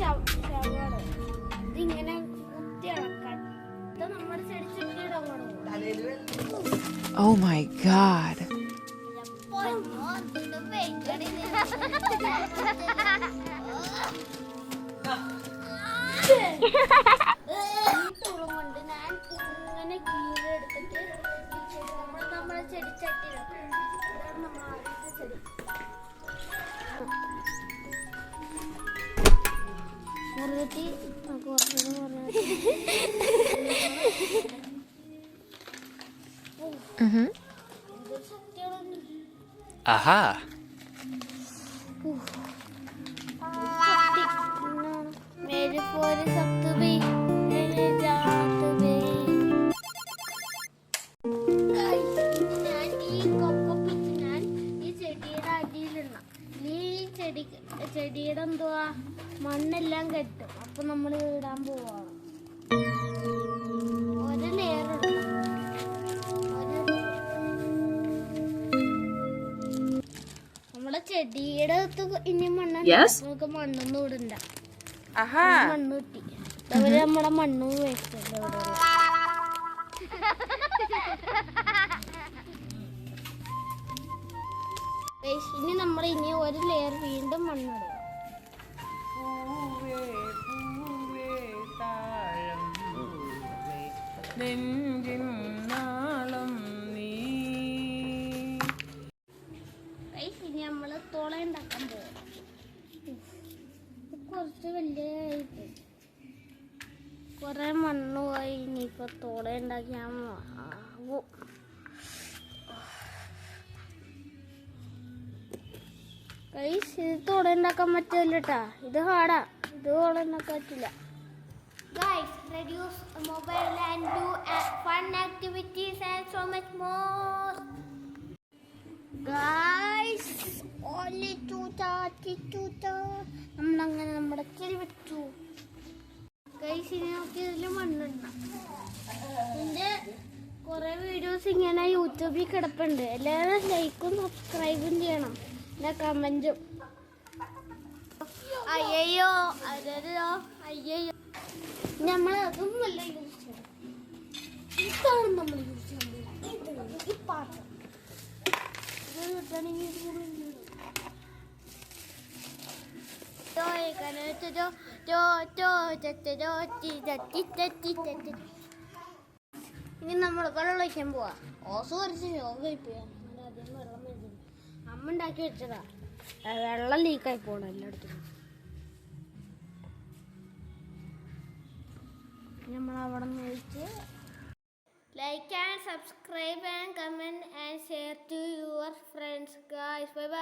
ശവമാണ്. ഇതിങ്ങനെ കുത്തി ഇളക്കാൻ നമ്മുടെ ചെടിച്ചട്ടിയിടാൻ കൊടുക്കും. Oh my God. കൊണ്ട് ഞാൻ ഇങ്ങനെ കീഴെടുത്തിട്ട് നമ്മളെ ചെടിച്ചട്ടിയിടാം. ഇതാണ് നമ്മൾ ആദ്യത്തെ ചെടി. മുറുകത്തി Aha. मेरे पूरे सख्त भी मेरे जात भी ഞാൻ ഈ കൊക്കപ്പിച്ച് ഞാൻ ഈ ചെടിയുടെ അടിയിലിടണം. ഈ ചെടിയുടെ എന്തുവാ മണ്ണെല്ലാം കെട്ടും. അപ്പൊ നമ്മൾ ഇടാൻ പോവാണ്. ഒരു ലെയർ ഇടണം. നമ്മളെ ചെടിയുടെ അകത്ത് ഇനി മണ്ണ് നമുക്ക് മണ്ണൊന്നും ഇടണ്ട. മണ്ണ് കിട്ടി. അവര് നമ്മളെ മണ്ണ് വേസ്റ്റല്ലേ ഇവിടെ. ഇനി നമ്മൾ ഇനി ഒരു ലെയർ വീണ്ടും മണ്ണിടുക. ഇനി നമ്മള് തോള ഉണ്ടാക്കാൻ പോകും. കുറച്ച് വലിയ കുറെ മണ്ണ് പോയി. ഇനിയിപ്പോ തോള ഉണ്ടാക്കിയാൽ ഇത് തോള ഉണ്ടാക്കാൻ പറ്റില്ല കേട്ടാ. ഇത് ഹാർഡാ. ഇത് തോള ഉണ്ടാക്കാൻ പറ്റില്ല. Guys, reduce mobile and do fun activities and so much more. Guys, only tuta. നമ്മളങ്ങനെ നമ്മുടെ ചെടി വെച്ചു. Guys, ഇനി നമുക്ക് ഇതിൽ മണ്ണിടണം. എൻ്റെ കുറേ വീഡിയോസ് ഇങ്ങനെ യൂട്യൂബിൽ കിടപ്പുണ്ട്. എല്ലാവരും ലൈക്കും സബ്സ്ക്രൈബും ചെയ്യണം. പിന്നെ കമൻറ്റും. അയ്യോ നമ്മൾ അതൊന്നുമല്ല യൂസ് ചെയ്യണം. ഇതാണ് നമ്മൾ യൂസ് ചെയ്യുന്നത്. ഈ പാത്രം ഇത് കിട്ടണമെങ്കിൽ ഇനി നമ്മൾ വെള്ളം ഒഴിക്കാൻ പോവാ. ഓസ് കുറച്ച് യോഗ പോയാ ആദ്യം വെള്ളം വരുന്നത്. അമ്മ ഉണ്ടാക്കി വെച്ചതാ. വെള്ളം ലീക്കായി പോകണം എല്ലായിടത്തും. നമ്മൾ അവിടെ നിന്ന് ഒഴിച്ച് like and subscribe and comment and share to your friends guys. Bye bye.